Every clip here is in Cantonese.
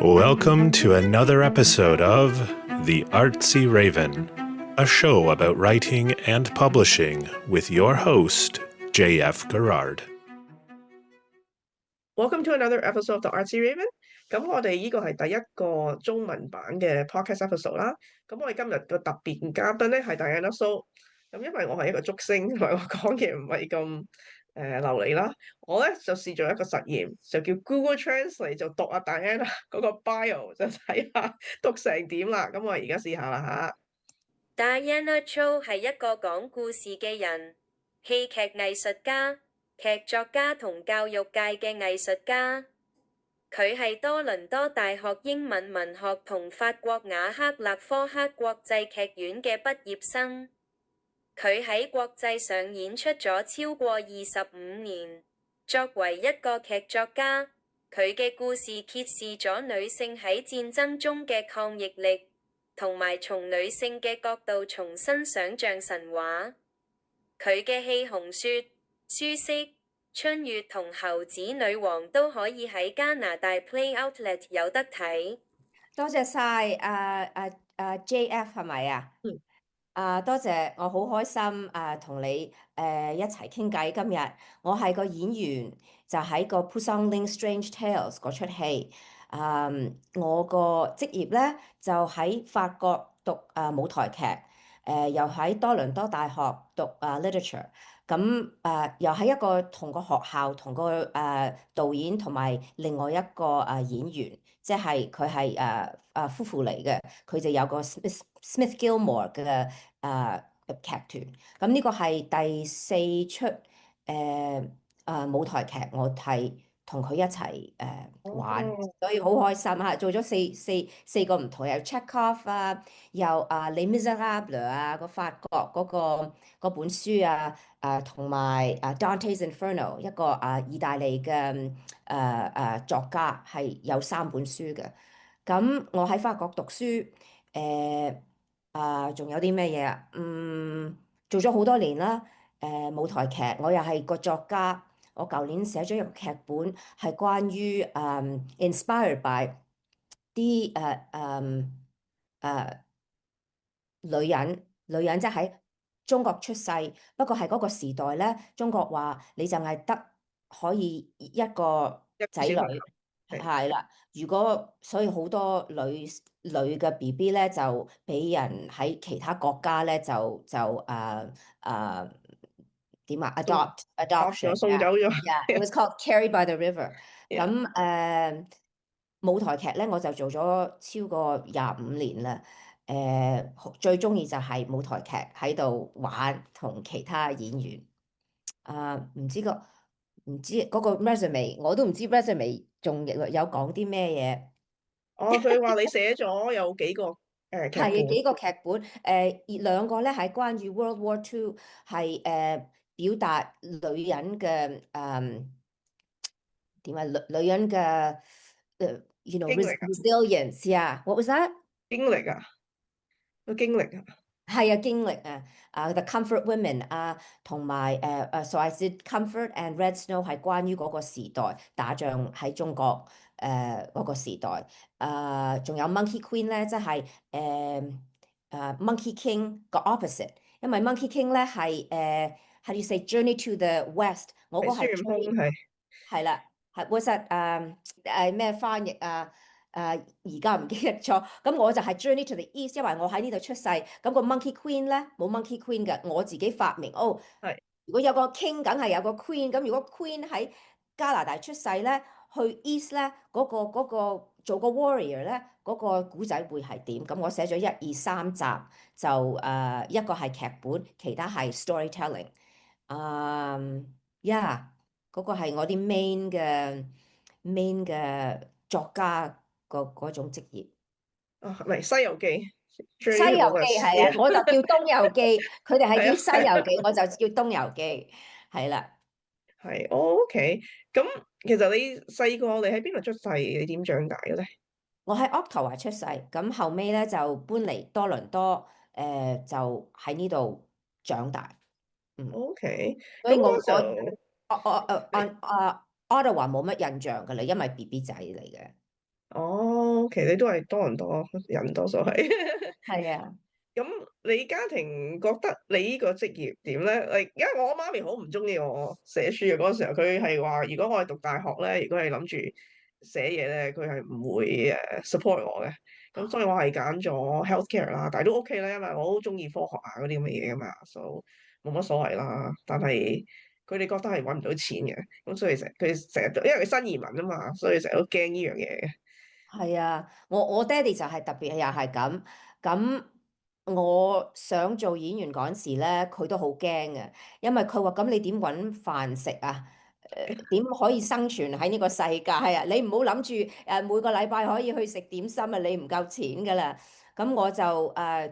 Welcome to another episode of The Artsy Raven, a show about writing and publishing with your host, J.F. Garrard. Welcome to another episode of The Artsy Raven。咁我哋呢個係第一個中文版嘅 podcast episode 啦。咁我哋今日個特別嘉賓咧係 Diana So。咁因為我係一個竹升，同埋我講嘢唔係咁流利啦，我咧就試咗一個實驗，就叫 Google Translate 就讀阿 Diana 嗰個 bio 就睇下讀成點啦。咁我而家試下啦吓。Diana So 係一個講故事嘅人，戲劇藝術家、劇作家同教育界嘅藝術家。佢係多倫多大學英文文學同法國雅克勒科克國際劇院嘅畢業生。佢喺國際上演出咗超過25年。作為一個劇作家，佢嘅故事揭示咗女性喺戰爭中嘅抗逆力，同埋從女性嘅角度重新想像神話。佢嘅戲《紅雪》、書色、春月同猴子女王都可以喺加拿大 Play Outlet 有得睇。多謝晒JF 係咪啊？多謝，我好開心同你一齊傾偈。今日我係個演員，就喺個 Poussin Link Strange Tales 嗰出戲。我個職業咧就喺法國讀舞台劇，又喺多倫多大學讀literature。咁又喺一個同個學校同個導演同埋另外一個演員，即係佢係夫婦嚟嘅，佢就有個 Smith Gilmore 嘅劇團。咁呢個係第4出舞台劇，我係同佢一齊玩，所以好開心嚇！做咗四個唔同，有 Chekhov 啊，有Les Misérables 啊，個法國嗰本書啊，同埋Dante's Inferno 一個意大利嘅作家，係有3本書嘅。咁我喺法國讀書，仲有啲咩嘢啊？做咗好多年啦。舞台劇我又係個作家。我舊年寫咗一個劇本，係關於inspired by 啲女人即係喺中國出世，不過係嗰個時代咧，中國話你淨係得可以一個仔女，係啦。如果所以好多女嘅 BB 咧就俾人喺其他國家咧就點啊 adoption 送走咗。It was called Carried by the River。咁舞台劇咧我就做咗超過25年啦。最中意就係舞台劇喺度玩同其他演員。唔知嗰個 resume 我都唔知 resume 仲有講啲咩嘢。佢話你寫咗有幾個劇本。係幾個劇本。2個咧係關於 World War II， 係表達女人嘅點啊？女人嘅resilience 啊。What was that？ 經歷啊，個經歷啊。係啊，經歷The Comfort Women 同埋So I Did Comfort and Red Snow 係關於嗰個時代打仗喺中國嗰個時代。仲有 Monkey Queen 咧，即係Monkey King 個 opposite， 因為 Monkey King 咧係how do you say Journey to the West， 我嗰係係啦，係 what's that 咩翻譯而家唔記得咗。咁我就係 Journey to the East， 因為我喺呢度出世。咁個 Monkey Queen 咧冇 Monkey Queen 嘅，我自己發明。係如果有個 King， 梗係有個 Queen。咁如果 Queen 喺加拿大出世咧，去 East 咧嗰個做個 Warrior 咧，嗰個古仔會係點？咁我寫咗1、2、3集，就一個係劇本，其他係 storytelling。嗰個係我啲 main 嘅作家嗰種職業。嚟《西遊記》。西遊記係啊，我就叫東遊記，佢哋係叫西遊記，我就叫東遊記，係啦。係OK。咁其實你細個你喺邊度出世？你點長大嘅咧？我喺 Ottawa 出世，咁後尾咧就搬嚟多倫多，就喺呢度長大。OK。所以我 Ottawa 冇乜印象噶啦，因為 BB 仔嚟嘅。哦，其實你都係多倫多人多數係。係啊，咁你家庭覺得你呢個職業點咧？因為我媽咪好唔中意我寫書嘅嗰陣時候，佢係話如果我係讀大學咧，如果係諗住寫嘢咧，佢係唔會support 我嘅。咁所以我係揀咗 healthcare 啦，但係都 OK 啦，因為我好中意科學啊嗰啲咁嘅嘢噶嘛，所以冇乜所謂啦。但係佢哋覺得係揾唔到錢嘅，咁所以佢成日都因為佢新移民啊嘛，所以成日都驚呢樣嘢嘅。係啊，我爹哋就係特別又係咁，咁我想做演員嗰陣時咧，佢都好驚嘅，因為佢話咁你點揾飯食啊？點可以生存喺呢個世界啊？你唔好諗住每個禮拜可以去食點心啊，你唔夠錢㗎啦。咁我就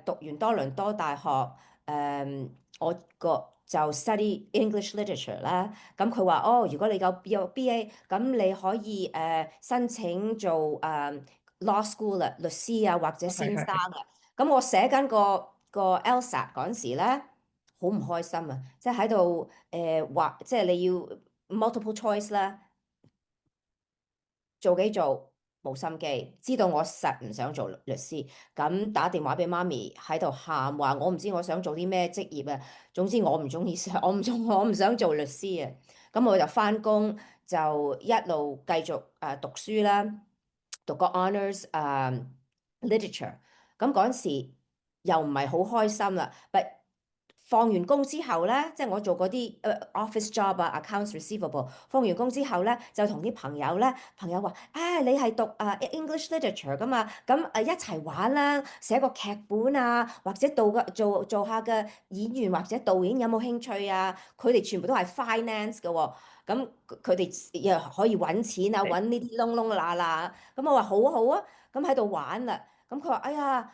讀完多倫多大學，誒、我個就 study English literature 啦。咁佢話哦，如果你有 BA，咁你可以申請做law school 啦，律師啊或者係係係。先生啊。咁我寫緊個 LSAT 嗰陣時咧，好唔開心啊！即係喺度話，即係你要 multiple choice 啦，做幾做冇心機，知道我實唔想做律師，咁打電話俾媽咪喺度喊話，我唔知我想做啲咩職業啊。總之我唔中意上，我唔想做律師啊。咁我就翻工，就一路繼續讀書啦，讀個 honours literature。咁嗰陣時又唔係好開心啦，放完工之後咧，即係我做嗰啲office job 啊，accounts receivable。放完工之後咧，就同啲朋友話：你係讀English literature 噶嘛？咁一齊玩啦，寫個劇本啊，或者做下嘅演員或者導演有冇興趣啊？佢哋全部都係 finance 嘅喎，咁佢哋又可以揾錢啊，揾呢啲窿窿罅罅。咁我話好啊好啊，咁喺度玩啦。咁佢話：哎呀，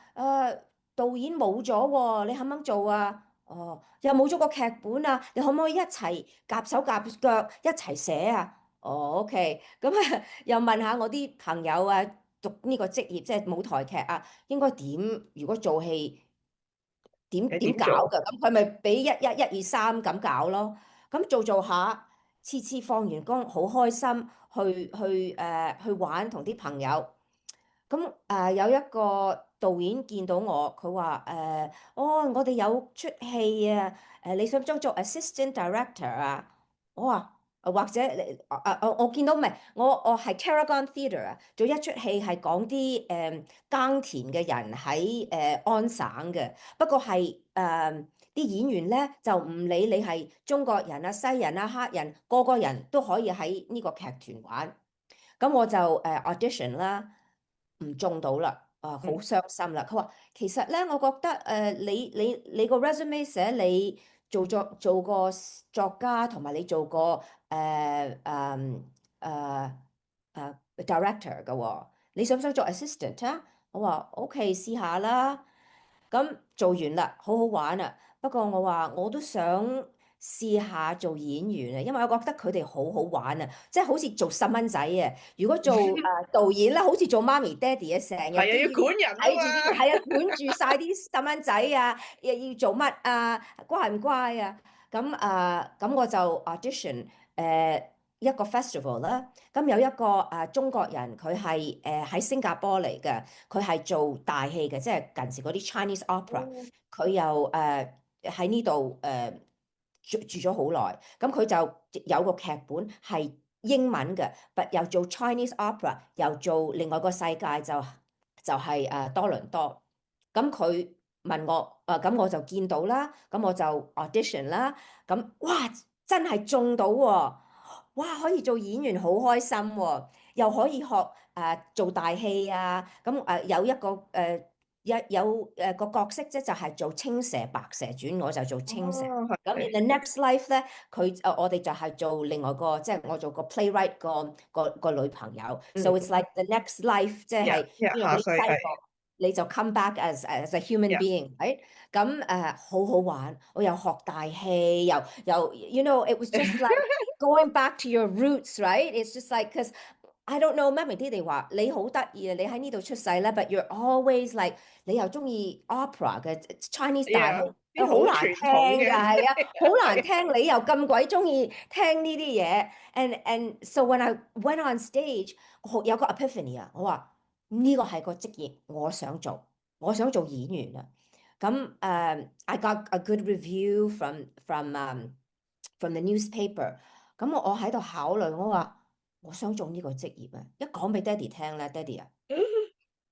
導演冇咗喎，你肯唔肯做啊？哦，又冇咗個劇本啊！你可唔可以一齊夾手夾腳一齊寫啊？哦，OK，咁啊，又問下我啲朋友啊，讀呢個職業即係舞台劇啊，應該點？如果做戲點你點搞點做？㗎？咁佢咪俾一二三咁搞咯。咁做下，次次放完工好開心，去玩同啲朋友。咁有一個導演見到我，佢話哦，我哋有出戲啊，你想唔想做 assistant director 啊？我話或者你我見到唔係，我係 Tarragon Theatre 啊，做一出戲係講啲耕田嘅人喺安省嘅，不過係啲演員咧就唔理你係中國人啊、西人啊、黑人，個個人都可以喺呢個劇團玩。咁我就audition 啦，唔中到啦，好嗯。傷心啦。佢話其實咧，我覺得你個 resume 寫你做過作家，同埋你做過誒 director 嘅喎，你想唔想做 assistant 啊？我話 OK，試下啦。咁做完啦，好好玩啊！不過我話我都想試下做演員啊，因為我覺得佢哋好好玩啊，即係好似做細蚊仔啊。如果做導演咧，好似做媽咪爹哋啊，成係啊，要日都要管人啊睇住啲，嘛。係啊，管住晒啲細蚊仔啊，又要做乜啊，乖唔乖啊？咁我就 audition 一個 festival 啦。咁有一個中國人，佢係喺新加坡嚟嘅。佢係做大戲嘅，即係近時嗰啲 Chinese opera，哦。佢又喺呢度住咗好耐，咁佢就有個劇本係英文嘅，又做 Chinese opera，又做另外個世界就係多倫多。咁佢問我咁我就見到啦，咁我就 audition 啦，咁哇真係中到喎！哇可以做演員好開心喎，又可以學做大戲啊！咁有一個個角色即就係做青蛇白蛇傳，我就做青蛇。哦，咁 in 係。the next life 咧，我哋就係做另外個，即係我做個 playwright 個女朋友。So 嗯 it's like the next life，即，yeah 係 yeah，呢下世係。你就 come back as a human yeah。being，right？咁好好玩，我又學大戲，又 you know it was just like going back to your roots，right？It's just like because I don't know，媽咪爹哋話你好得意啊，你喺呢度出世咧，but you're always like 你又中意 opera 嘅 Chinese 大戲，啲好好難傳統聽㗎，嘅，係啊，好難聽，你又咁鬼中意聽呢啲嘢，and so when I went on stage，有個 epiphany 啊，我話呢個係個職業，我想做演員啊。咁I got a good review from the newspaper。咁我喺度考慮，我話我想做呢個職業啊！一講俾爹哋聽咧，爹哋啊，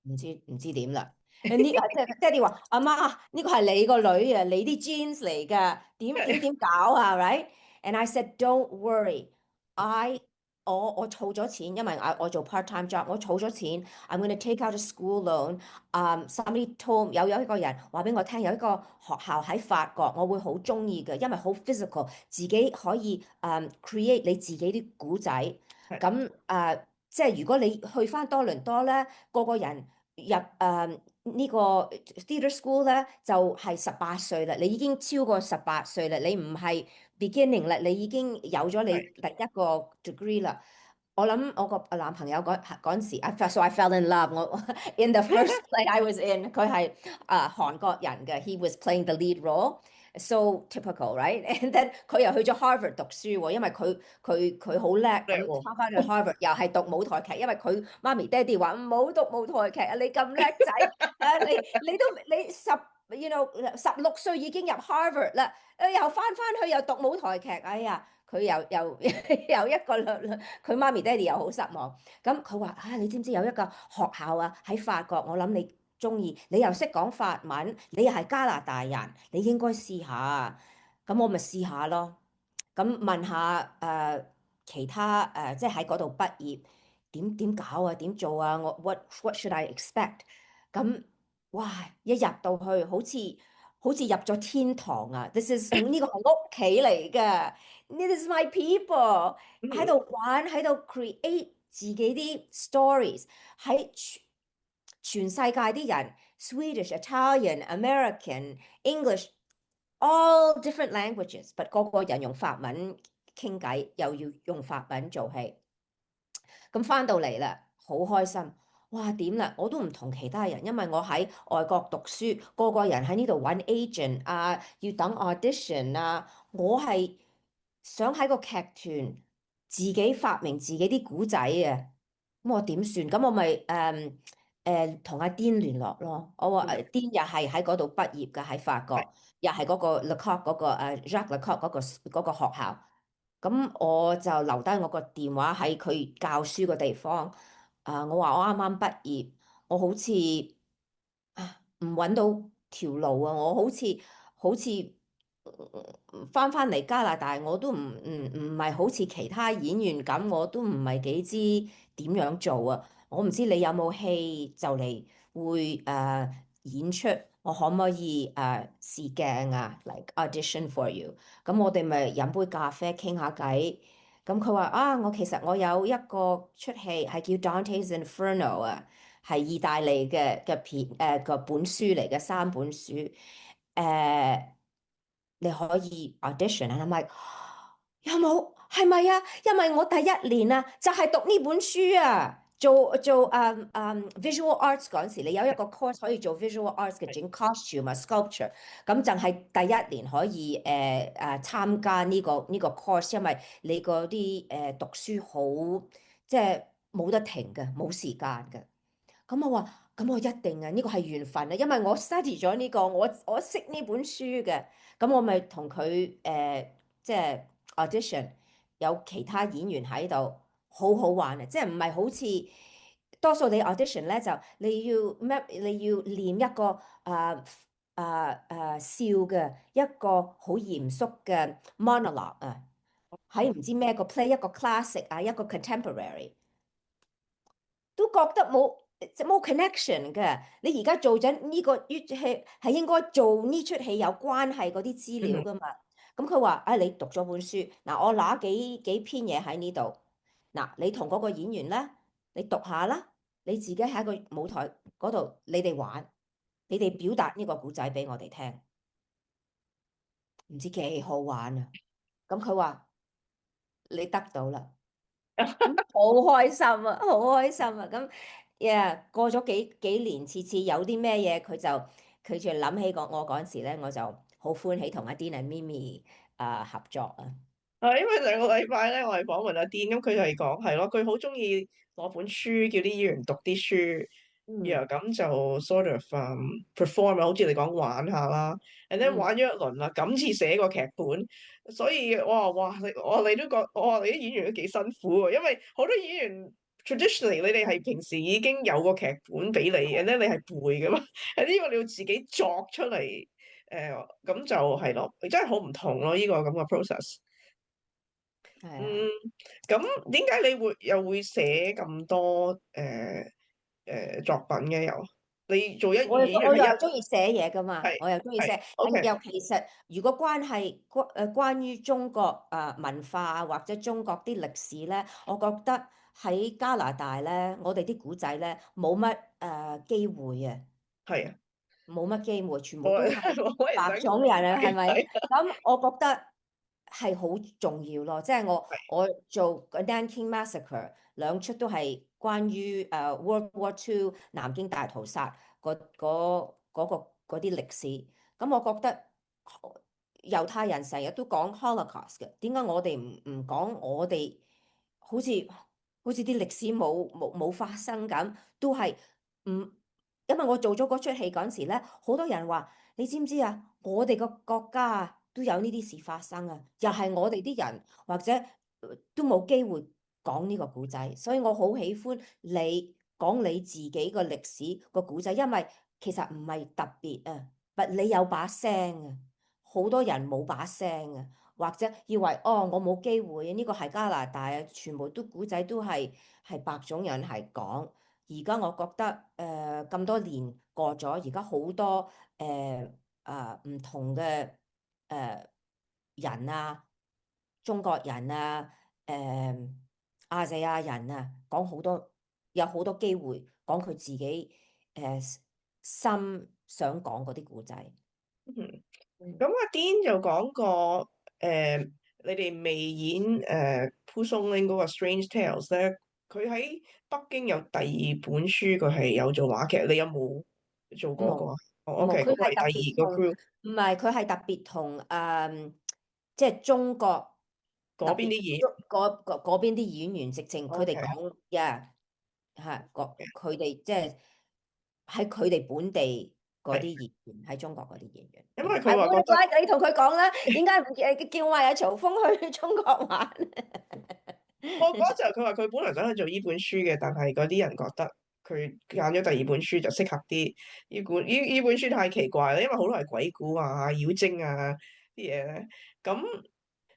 唔知點啦。呢即係爹哋話：阿媽，呢個係你個女啊，你啲 genes 嚟㗎，點搞啊？Right？And I said don't worry，我儲咗錢，因為我做 part time job，我儲咗錢，I'm going to take out a school loan。somebody told 有一個人話俾我聽，有一個學校喺法國，我會好中意嘅，因為好 physical，自己可以create 你自己啲古仔。咁即係如果你去翻多倫多咧，個個人入呢個 theatre school 咧，就係18歲啦，你已經超過18歲啦，你唔係 beginning 啦，你已經有咗你第一個 degree 啦。我諗我個男朋友嗰陣時，so I fell in love。我 in the first play I was in，佢係韓國人嘅，he was playing the lead role。So typical, right? And then 佢又去咗 Harvard 讀書喎，因為佢好叻，咁翻去 Harvard 又係讀舞台劇，因為佢媽咪爹哋話唔好讀舞台劇啊，你咁叻仔，你16歲已經入 Harvard 啦，又翻去又讀舞台劇，哎呀！佢又一個佢媽咪爹哋又好失望。咁佢話你知唔知有一個學校啊喺法國？我諗你中意，你又識講法文，你又係加拿大人，你應該試下。咁我咪試下咯。咁問下其他即係喺嗰度畢業點搞啊？點做啊？我 what should I expect？咁哇！一入到去好似入咗天堂啊！This is 呢個係屋企嚟㗎。This is my people 喺度玩，喺度 create 自己啲 stories，喺全世界啲人 Swedish、Italian、American、English，all different languages，but 個個人用法文傾偈，又要用法文做戲。咁翻到嚟啦，好開心。哇，點啦？我都唔同其他人，因為我喺外國讀書，個個人喺呢度揾 agent 啊，要等 audition 啊，我係想喺個劇團自己發明自己啲古仔啊。咁我點算？咁我咪同阿 Dean 聯絡咯。我話Dean又係喺嗰度畢業嘅，喺法國，又係嗰個 Lecoq 嗰個Jacques Lecoq 嗰個學校。咁我就留低我個電話喺佢教書嘅地方。我話我啱啱畢業，我好似唔揾到條路啊！我好似翻嚟加拿大，我都唔係好似其他演員咁，我都唔係幾知點樣做啊！我唔知你有冇戲就嚟會演出，我可唔可以試鏡啊？Like audition for you。咁我哋咪飲杯咖啡傾下偈。咁佢話我其實有一個出戲係叫 Dante's Inferno 啊，係意大利嘅個本書嚟嘅3本書。你可以 audition 啊，係咪？有冇？係咪啊？因為我第1年啊，就係讀呢本書啊，做visual arts 嗰陣時，你有一個 course 可以做 visual arts 嘅，整 costume 啊 sculpture，咁就係第1年可以參加呢個 course，因為你嗰啲讀書好即係冇得停嘅，冇時間嘅。咁我話，咁我一定啊，呢個係緣分啊，因為我 study 咗呢個，我識呢本書嘅，咁我咪同佢即係 audition，有其他演員喺度，好好玩啊！即係唔係好似多數你 audition 咧，就你要咩？你要練一個笑嘅一個好嚴肅嘅 monologue 啊，喺唔知咩個 play 一個 classic 啊，一個 contemporary。都覺得冇 connection 嘅。你而家做緊呢個粵戲係應該做呢出戲有關係嗰啲資料噶嘛？咁佢話：你讀咗本書，嗱，我拿幾篇嘢喺呢度，嗱，你同嗰個演員咧，你讀下啦，你自己喺個舞台嗰度，你哋玩，你哋表達呢個故仔俾我哋聽，唔知幾好玩啊！咁佢話你得到啦。咁好開心啊，好開心啊！咁過咗幾年，次次有啲咩嘢，佢就諗起我嗰陣時咧，我就好歡喜同阿 Dean 同 Mimi 合作啊。因為上個禮拜咧，我係訪問阿 Dean，咁佢就係講係咯，佢好中意攞本書叫啲議員讀啲書，然後咁就 sort of perform 啊，好似你講玩下啦，and then 玩咗一輪啦，今次寫個劇本，所以我話哇，你都覺我話你啲演員都幾辛苦喎，因為好多演員 traditionally 你哋係平時已經有個劇本俾你，and then 你係背噶嘛，呢個你要自己作出嚟，咁就係咯，真係好唔同咯，呢個咁嘅 process。係啊，嗯，咁點解你又會寫咁多作品嘅又？你做一我演員係一我又係中意寫嘢噶嘛，係我又中意係寫。，OK 尤其實如果關於中國文化或者中國啲歷史咧，我覺得喺加拿大咧，我哋啲古仔咧冇乜機會啊。係啊，冇乜機會，全部冇人都係冇人想白種人啊，係咪？係咁我覺得係好重要咯，即係我做個 Nanking Massacre 兩出都係關於World War Two 南京大屠殺嗰啲歷史。咁我覺得猶太人成日都講 Holocaust 嘅，點解我哋唔講我哋好似啲歷史冇發生咁，都係唔〜因為我做咗嗰出戲嗰陣時咧，好多人話：你知唔知啊？我哋個國家啊都有呢啲事發生啊，又係我哋啲人或者都冇機會講呢個古仔，所以我好喜歡你講你自己個歷史個古仔，因為其實唔係特別啊，你有把聲啊，好多人冇把聲啊，或者以為哦我冇機會，呢個係加拿大啊，全部都古仔都係白種人係講。而家我覺得咁多年過咗，而家好多唔同嘅人啊，中國人啊，亞細亞人啊，講好多有好多機會講佢自己心想講嗰啲故仔。嗯，嗯，咁阿 Dean 就講過你哋未演蒲松齡嗰個 Strange Tales 咧，佢喺北京有第二本書，佢係有做話劇，你有冇做過個冇啊？哦冇，，OK，佢係特嗰個係第二個 別同，group 唔係佢係特別同即係中國特別嗰邊啲演嗰邊啲演員，直情佢哋，OK，講呀，係佢哋即係喺佢哋本地嗰啲係，演員，喺中國嗰啲演員。因為係，佢話覺得。你同佢講啦，點解唔叫我阿曹峰去中國玩？我嗰陣佢話佢本來想去做呢本書嘅，但係嗰啲人覺得佢揀咗第二本書就適合啲。呢本書太奇怪啦，因為好多係鬼故啊、妖精啊啲嘢咧。咁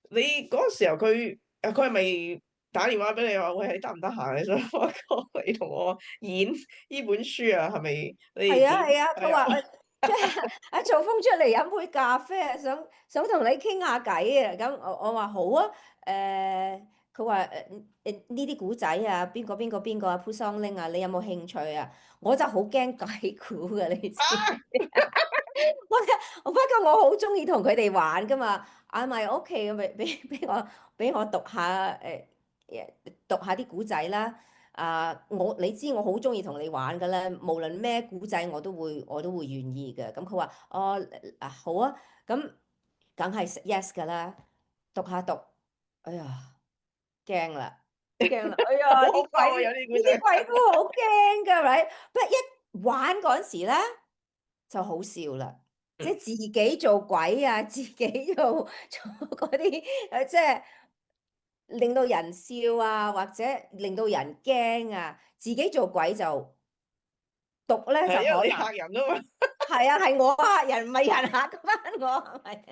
你嗰個時候佢係咪打電話俾你話喂，你得唔得閒？你想開過嚟同我演呢本書啊？係咪你哋點？係啊係啊，佢係啊，話即係阿曹峰出嚟飲杯咖啡啊，想同你傾下偈啊。咁我話好啊。佢話呢啲古仔啊，邊個啊，蒲松齡啊，你有冇興趣啊？我就好驚鬼故嘅，你知。不過我好中意同佢哋玩噶嘛。啊咪 OK，俾我讀下讀下啲古仔啦。你知我好中意同你玩噶啦，無論咩古仔我都會願意嘅。咁佢話哦好啊，咁梗係 yes 噶啦。讀下讀，哎呀驚啦驚啦，哎好呀恐怖啊！有啲古仔。呢啲鬼故好驚噶，right？不過一玩嗰陣時咧就好笑啦。即嗯，係自己做鬼啊，自己做嗰啲即係令到人笑啊，或者令到人驚啊，自己做鬼就讀咧就係因為你可能嚇人啊嘛。係啊，係我嚇人，唔係人嚇翻我，係咪？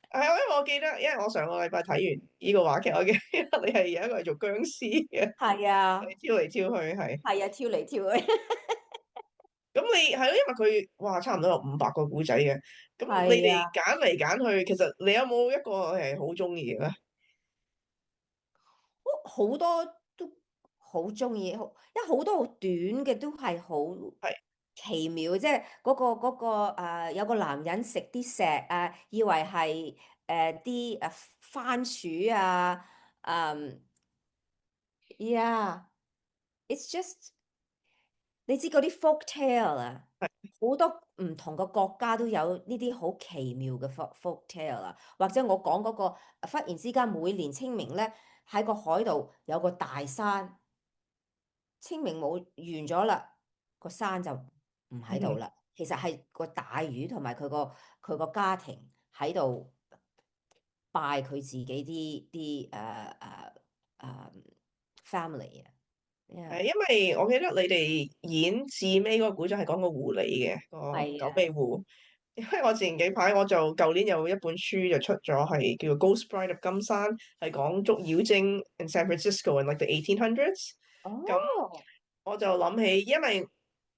係啊，因為我記得，因為我上個禮拜睇完呢個話劇，我記得你係有一個係做僵屍嘅，係啊，你跳嚟跳去係。係啊，跳嚟跳去，咁你係咯，因為佢哇差唔多有500個古仔嘅，咁你係啊，哋揀嚟揀去，其實你有冇一個係好中意嘅咧？好多都好中意，因為好多好短嘅都係好係奇妙，即係嗰個有個男人食啲石啊，以為係啲番薯啊， Yeah，it's just 你知嗰啲 folk tale 啊，好多唔同嘅國家都有呢啲好奇妙嘅 folk tale 啊，或者我講嗰個忽然之間每年清明咧喺個海度有個大山，清明冇完咗啦，個山就唔喺度啦。其實係個大魚同埋佢個家庭喺度拜佢自己啲family 啊。因為我記得你哋演至尾嗰個古仔係講個狐狸嘅個九尾狐，因為我前幾排我就舊年有一本書就出咗，係叫做《Ghost Bride of 金山》，係講捉妖精 in San Francisco in like the 1800s。咁哦，我就諗起，因為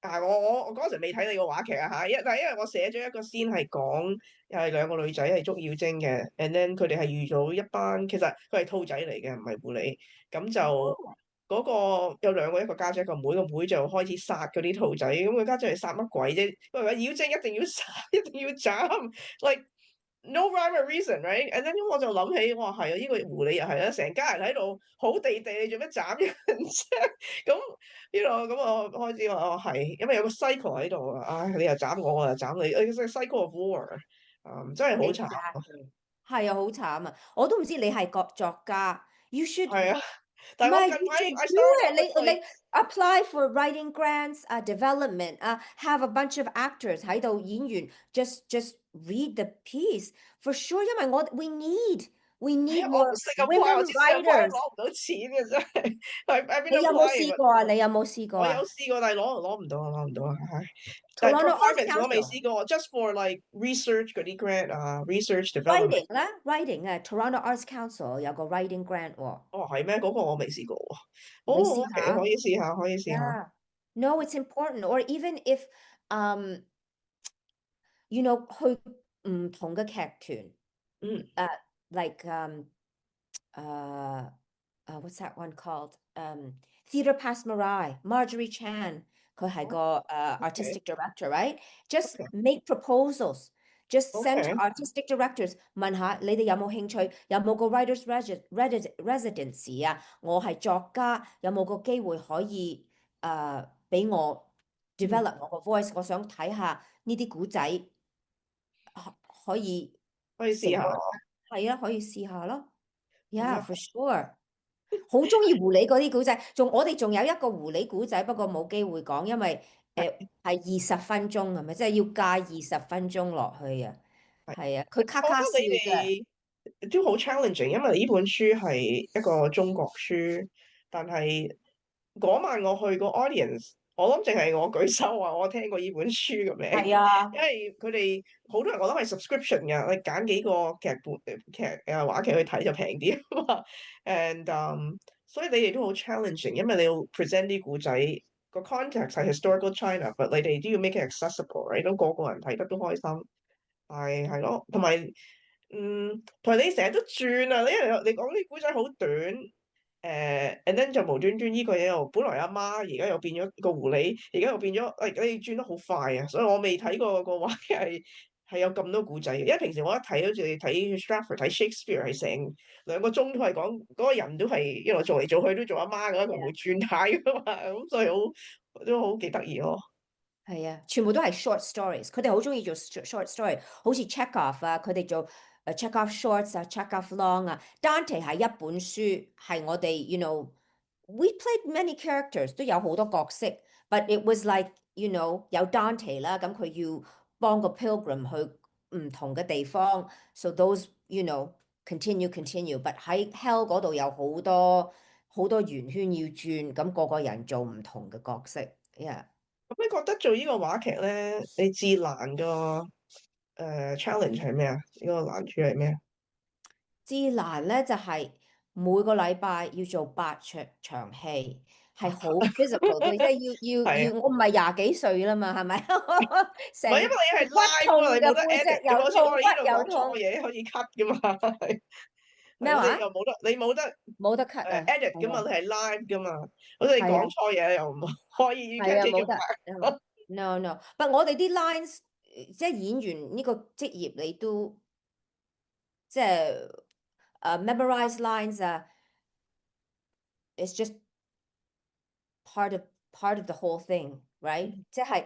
我嗰時未睇你個話劇啊嚇，但係因為我寫咗一個先係講又係兩個女仔係捉妖精嘅，and then 佢哋係遇到一班其實佢係兔仔嚟嘅，唔係狐狸，咁就。嗰個有兩個，一個家姐一個妹，個妹就開始殺嗰啲兔仔，咁個家姐係殺乜鬼啫？佢話妖精一定要殺，一定要斬，like no rhyme or reason，right？And then 我就諗起，我話係啊，呢個狐狸又係啦，成家人喺度好地地，你做咩斬人啫？咁呢度咁我開始話我係，因為有個 cycle 喺度啊，唉，你又斬我，我又斬你，誒，cycle of war，真係好慘。係啊，好慘啊！我都唔知你係作家，you should 係啊，唔係但係我近 you 排 should I do started it。off with 你 apply for writing grants development have a bunch of actors 喺度演員，just read the piece for sure。因為we 係 need 啊，我唔 more 識 apply，我 women 之前 apply writers。攞唔到錢嘅真係，I've been 你有冇 applying，試過啊？你有冇試過我有啊試過，但係攞唔到啊，係。但係 ？Toronto Arts performance 我未 Council 試過，just for like research 嗰啲 grant research development。writing 啦，writing 啊，Toronto Arts Council 有個 writing grant 喎，哦，係咩？嗰個我未試過喎。你哦，OK，試下。可以試下，可以試下。Yeah. No, it's important. Or even if you know 去唔同嘅劇團，嗯like uh what's that one called? Theatre Pass Marai, Marjorie Chan，佢係個，OK artistic director, right? Just OK make proposals. Just send to OK，artistic directors 問下你哋有冇興趣，有冇個 writers residency 啊？我係作家，有冇個機會可以俾我 develop 我個 voice？我想睇下呢啲古仔可以可以試下。成為係啊，可以試下咯。係 Yeah, 啊，for sure。好中意狐狸嗰啲古仔，我哋仲有一個狐狸古仔，不過冇機會講，因為係20分鐘係咪？即係要加20分鐘落去啊。係。係啊，佢卡我覺卡笑得你啫。哋都好 challenging，因為呢本書係一個中國書，但係嗰晚我去個 audience，我諗淨係我舉手話我聽過呢本書嘅名，係啊，因為佢哋好多人我諗係 subscription 嘅，你揀幾個話劇去睇就平啲啊嘛，and 所以你哋都好 challenging，因為你要 present 啲故仔個 context 係 historical China，but 你哋都要 make it accessible，right？都個個人睇得都開心。係咯，同埋你成日都轉啊！你講啲古仔好短，and then 就無端端呢個嘢又本來阿媽，而家又變咗個狐狸，而家又變咗，你轉得好快啊！所以我未睇過個話劇係有咁多古仔嘅，因為平時我一睇好似睇 Stratford 睇 Shakespeare 係成2個鐘都係講嗰個人都係一路做嚟做去都做阿媽嘅，佢唔會轉態噶嘛，咁所以都好幾得意咯。係啊，全部都係 short stories。佢哋好中意做 short story，好似 Chekhov 啊，佢哋做Chekhov shorts 啊，Chekhov long 啊。Dante 係一本書，係我哋 you know，we played many characters，都有好多角色，but it was like you know 有 Dante 啦，咁佢要幫個 pilgrim 去唔同嘅地方，so those you know continue，but 喺 hell 嗰度有好多圓圈要轉，咁個個人做唔同嘅角色，yeah。咁你覺得做呢個話劇咧，你至難個challenge 係咩啊？呢個難處係咩啊？至難咧就係每個禮拜要做8場戲，係好 physical 嘅，即係係啊，我唔係廿幾歲啦嘛，係咪？唔係因為成你係 骨 live 啊嘛，痛嘅，你冇得 背 edit 脊嘅嘛，好似我又痛，骨哋呢度講錯又痛。嘢可以 cut 噶嘛，係咯，你咩話？又冇得冇得 cut 啊？edit 噶嘛，係啊，你係 live 噶嘛，好似你講係啊，錯嘢又唔可以 you 係 can't 啊，take 冇 it 得。back。No no，但我哋啲 lines 即係演員呢個職業，你都即係memorize lines 啊。It's just part of the whole thing，right？即係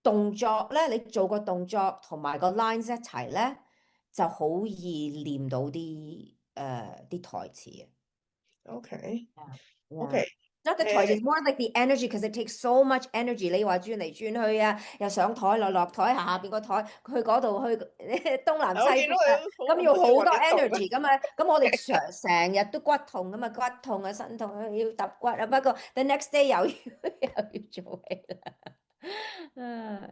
動作咧，你做個動作同埋個 lines 一齊咧，就好易念到啲台詞啊。OK Yeah. OK， Not the toys, it's more like the energy because it takes so much energy。你話轉嚟轉去啊，又上台落台，下邊個台去嗰度去東南西北啊，咁要好多 energy 噶嘛。咁我哋成日都骨痛噶嘛，骨痛啊，身痛啊，要揼骨啊。不過 the next day 又要做戲啦。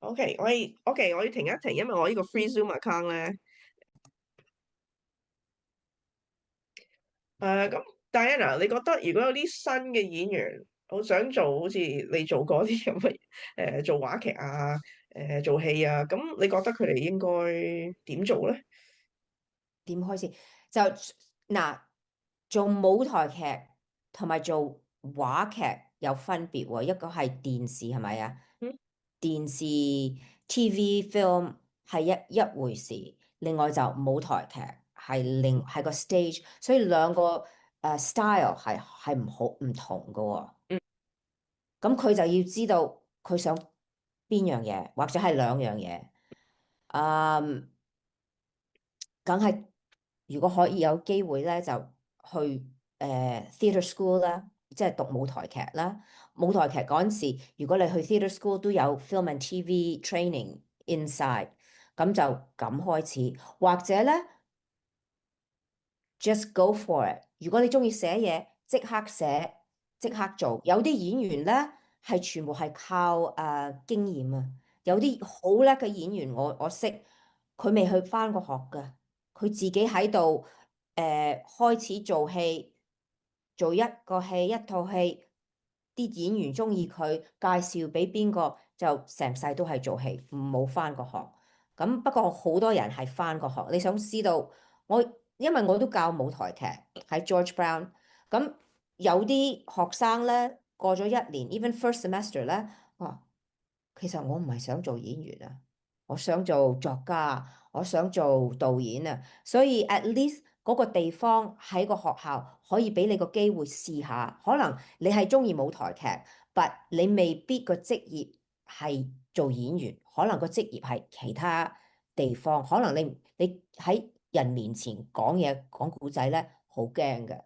OK，我要停一停，因為我呢個 free Zoom account 咧。咁 Diana，你覺得如果有啲新嘅演員，好想做好似你做過啲咁嘅做話劇啊，做戲啊，咁你覺得佢哋應該點做咧？點開始就嗱，做舞台劇同埋做話劇有分別喎，一個係電視係咪啊？電視 TV film 係一回事，另外就舞台劇係個 stage，所以兩個style 係唔同嘅喎。咁佢就要知道佢想邊樣嘢，或者係兩樣嘢。梗係如果可以有機會咧，就去theatre school 啦，即係讀舞台劇啦。舞台劇嗰陣時，如果你去 theatre school 都有 film and TV training inside，咁就咁開始，或者咧 just go for it。如果你中意寫嘢，即刻寫，即刻做。有啲演員咧係全部係靠經驗啊，有啲好叻嘅演員我識，佢未去返過學㗎。佢自己喺度開始做戲，做一個戲一套戲，啲演員中意佢，介紹俾邊個就成世都係做戲，冇返過學。咁不過好多人係返過學。你想知道因為我都教舞台劇喺 George Brown， 咁有啲學生咧過咗一年，even first semester 咧，其實我唔係想做演員啊，我想做作家，我想做導演啊，所以 at least 嗰個地方喺個學校可以俾你個機會試下，可能你係中意舞台劇，but 你未必個職業係做演員，可能個職業係其他地方，可能你喺人面前講嘢講古仔咧，好驚嘅。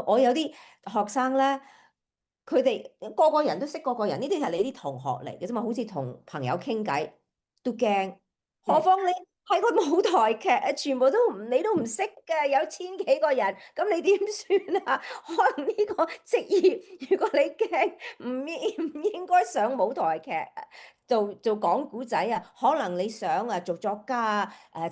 我有啲學生咧。佢哋個個人都識個個人，呢啲係你啲同學嚟嘅啫嘛，好似同朋友傾偈都驚，何況你喺個舞台劇全部你都唔識嘅，有千幾個人，咁你點算啊？可能呢個職業，如果你驚唔應該上舞台劇做講古仔啊，可能你想做作家啊，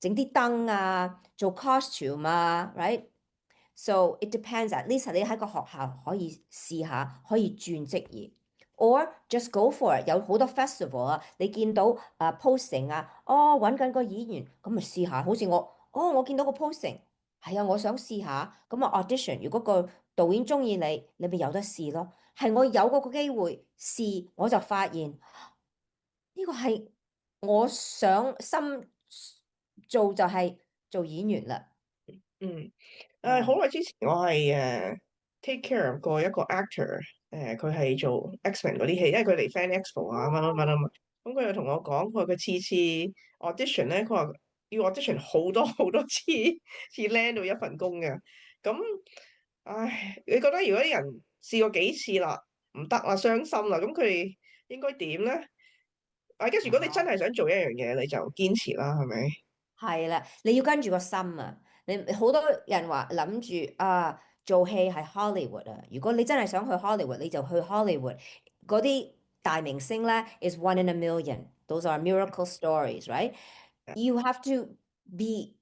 整啲燈啊，做 costume 啊，right？So it depends. At least 你喺個學校可以試下，可以轉職業，or just go for it。有好多 festival 啊，你見到posting 啊，揾緊個演員，咁咪試下。好似我見到個 posting，係啊，我想試下，咁啊 audition。如果個導演中意你，你咪有得試咯。係我有嗰個機會試，我就發現呢個係我想心做就係做演員啦。好耐之前我係take care 過一個 actor，佢係做 X-Men 嗰啲戲，因為佢嚟 Fan Expo 啊乜乜乜乜，咁佢又同我講，佢話佢次次 audition 咧，佢話要 audition 好多好多次，至 land 到一份工嘅。咁，你覺得如果啲人試過幾次啦，唔得啦，傷心啦，咁佢哋應該點咧？跟住如果你真係想做一樣嘢，你就堅持啦，係咪？係啦，你要跟住個心啊！你好多人話諗住做戲係 Hollywood 啊。如果你真係想去 Hollywood，你就去 Hollywood。嗰啲大明星咧 is one in a million。Those are miracle stories, right? You have to be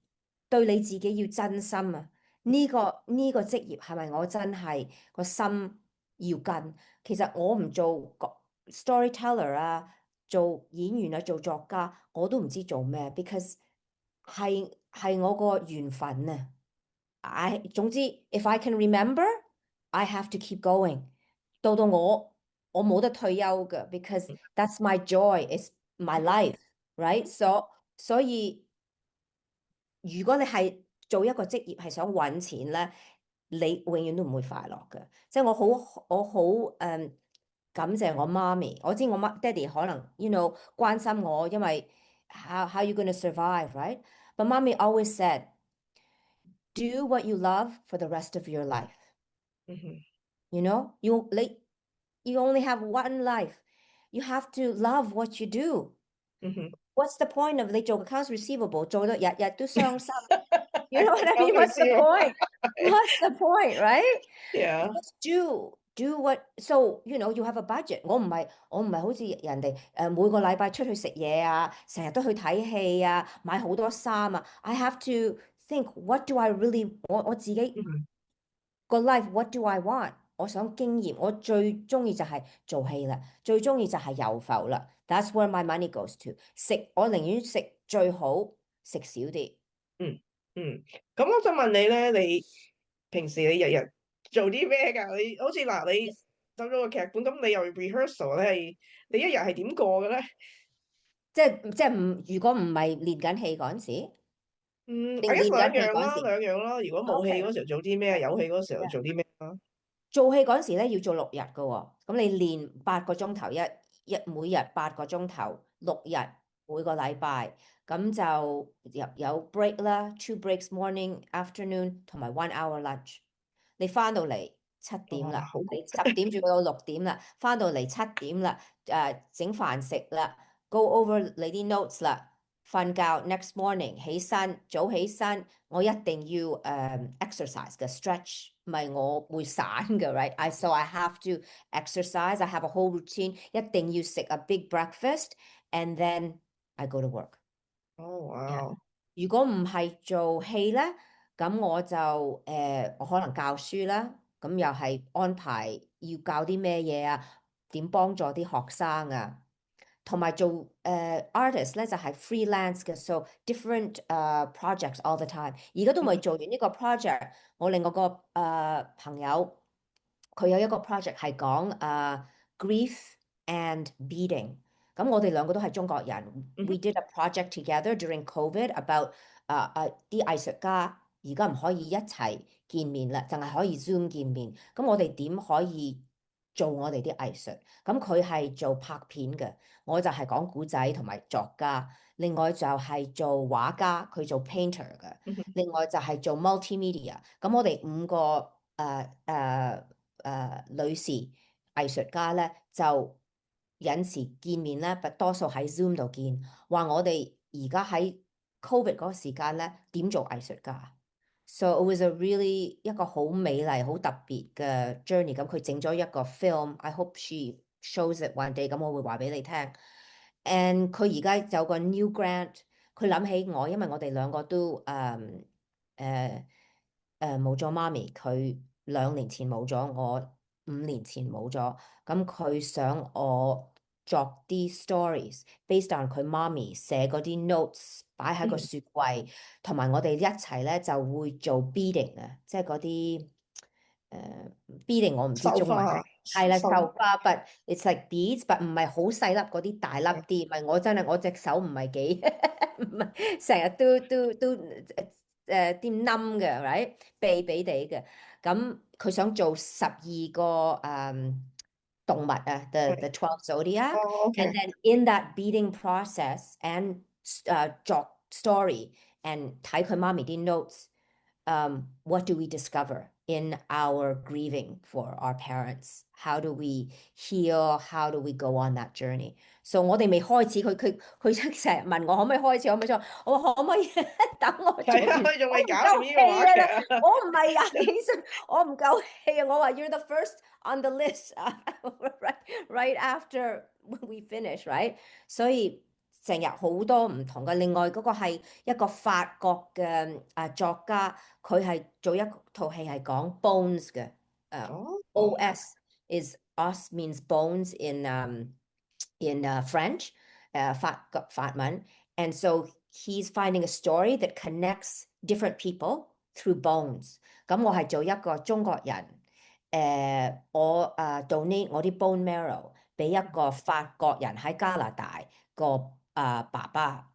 對你自己要真心啊！呢個職業係咪我真係個心要跟？其實我唔做storyteller 啊，做演員啊，做作家，我都唔知做咩，because 係我個緣分啊！總之，if I can remember, I have to keep going。到我冇得退休㗎，because that's my joy, it's my life, right？所以如果你係做一個職業係想揾錢咧，你永遠都唔會快樂嘅。即係我好感謝我媽咪，我知我爹哋可能關心我，因為 how you gonna survive, right? But mommy always said, do what you love for the rest of your life. 嗯哼 You know, you only have one life. You have to love what you do. 嗯哼 What's the point of 你做 accounts receivable 做到日日都傷心？You know what I 有 mean? 其 What's the 是 point? What's the point, right? yeah Just do what. So you have a budget. 我唔係好似人哋每個禮拜出去食嘢啊，成日都去睇戲啊，買好多衫啊。I have to think what do I really 我自己嗯哼個 life what do I want？我想經驗，我最中意就係做戲啦，最中意就係遊浮啦。That's where my money goes to。食我寧願食最好，食少啲。嗯嗯，咁我想問你咧，你平時你日日做啲咩㗎？你好似嗱，你走咗個劇本，咁你又 rehearsal 咧，係你一日係點過嘅咧？即係如果唔係練緊戲嗰陣時，嗯，I 定 guess 練緊戲兩樣啦，嗰陣時兩樣啦。如果冇戲 ？OK。嗰時候做啲咩？有戲嗰時候做啲咩啊？做戲嗰陣時咧要做6日嘅喎，咁你練8個鐘頭每日8個鐘頭6日每個禮拜，咁就有 break 啦，2 breaks morning afternoon 同埋1 hour lunch。你翻到嚟7點哇，啦，好你10點做到6點啦，翻到嚟7點啦，整飯食啦，go over 你啲 notes 啦。瞓覺 next morning 早起身，我一定要exercise 嘅 stretch，唔係我會散嘅，right？So I have to exercise. I have a whole routine。一定要食 a big breakfast and then I go to work。哦，哇，如果唔係做戲咧，咁我就我可能教書啦，咁又係安排要教啲咩嘢啊，點幫助啲學生啊。同埋做artist 咧就係 freelance 嘅，so different projects all the time。而家都未做完呢個 project，我另外個朋友佢有一個 project 係講grief and beating。咁我哋兩個都係中國人嗯，we did a project together during COVID about 啲藝術家而家唔可以一齊見面啦，淨係可以 Zoom 見面。咁我哋點可以做我哋啲藝術？咁佢係做拍片嘅。我就係講古仔同埋作家，另外就係做畫家，佢做 painter 嘅，嗯哼另外就係做 multimedia。咁我哋5個女士藝術家咧，就有時見面咧，多數喺 Zoom 度見，話我哋而家喺 Covid 嗰個時間咧點做藝術家。So it was a really 一個好美麗、好特別嘅 journey。咁佢整咗一個 film。I hope she shows it one day。咁我會話俾你聽。And 佢而家有個 new grant。佢諗起我，因為我哋兩個都冇咗媽咪。佢2年前冇咗，我5年前冇咗。咁佢想我作啲 stories based on 佢媽咪寫嗰啲 notes 擺喺個雪櫃，同埋我哋一齊咧就會做 beading 啊，即係嗰啲beading 我唔知中文係啦，繡花，but it's like beads，but 唔係好細粒嗰啲，大粒啲。唔係我真係我隻手唔係幾唔係成日都啲冧嘅，right？痹痹地嘅。咁佢想做12個動物啊，the 12 zodiac，哦 and ，OK，then in that beading process and 作 story and 睇佢媽咪啲 notes。What do we discover in our grieving for our parents? How do we heal? How do we go on that journey? So 我哋未開始，佢成日問我可唔可以開始，可唔可以做？我話可唔可以等我做係啊，完？佢仲未搞我唔夠掂呢個話氣啊！劇啊，我唔係廿幾歲，我唔夠氣啊！我話 You're the first on the list right after we finish, right？所以成日好多唔同嘅。另外嗰個係一個法國嘅作家，佢係做一套戲係講 bones 嘅。哦，OS is os means bones in French，法文。And so he's finding a story that connects different people through bones。咁我係做一個中國人，我donate 我啲 bone marrow 俾一個法國人喺加拿大個爸爸。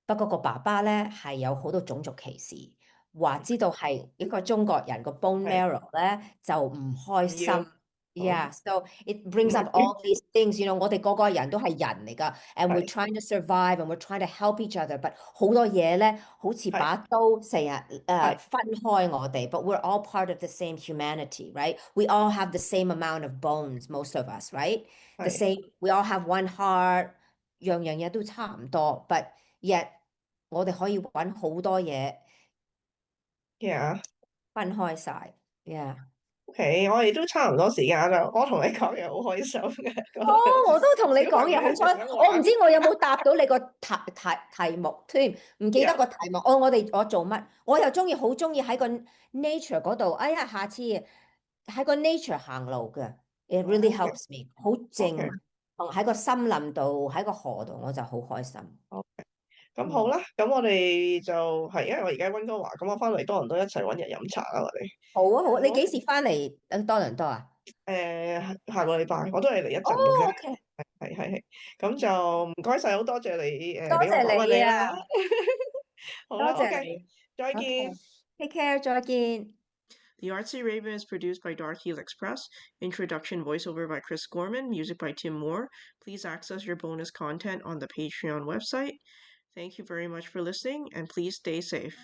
不過個爸爸咧係有好多種族歧視。話知道係一個中國人個 bone 係 marrow 咧就唔開心。唔要。Yeah, so it brings up all these things. You know, 我哋個個人都係人嚟㗎，and we're 係 trying to survive and we're trying to help each other. But 好多嘢咧，好似把刀成日係分開我哋。But we're all part of the same humanity, right? We all have the same amount of bones, most of us, right? The 係 same. We all have one heart. 樣樣嘢都差唔多，but yet 我哋可以揾好多嘢，yeah。分開晒。Yeah。OK，我哋都差唔多時間啦。我同你講嘢好開心嘅，哦，我都同你講嘢好小朋友彩，我唔知我有冇答到你個題目添，唔記得個題目。哦，我做乜？我又好中意喺個 nature 嗰度。哎呀，下次喺個 nature 行路嘅，it really helps me，好靜，同喺個森林度，喺個河度，我就好開心。OK，咁好啦，咁我哋就係因為我而家喺溫哥華，咁我翻嚟多倫多一齊揾日飲茶啦，我哋。好啊好啊，你幾時翻嚟多倫多啊？下個禮拜我都係嚟一陣嘅啫。OK，係，咁就唔該晒，好多謝你俾我多謝訪問你啦。你啊，好啦多謝，OK，你。再見。 OK，take care，再見。The Artsy Raven is produced by Dark Heel Express. Introduction voiceover by Chris Gorman. Music by Tim Moore. Please access your bonus content on the Patreon website. Thank you very much for listening, and please stay safe.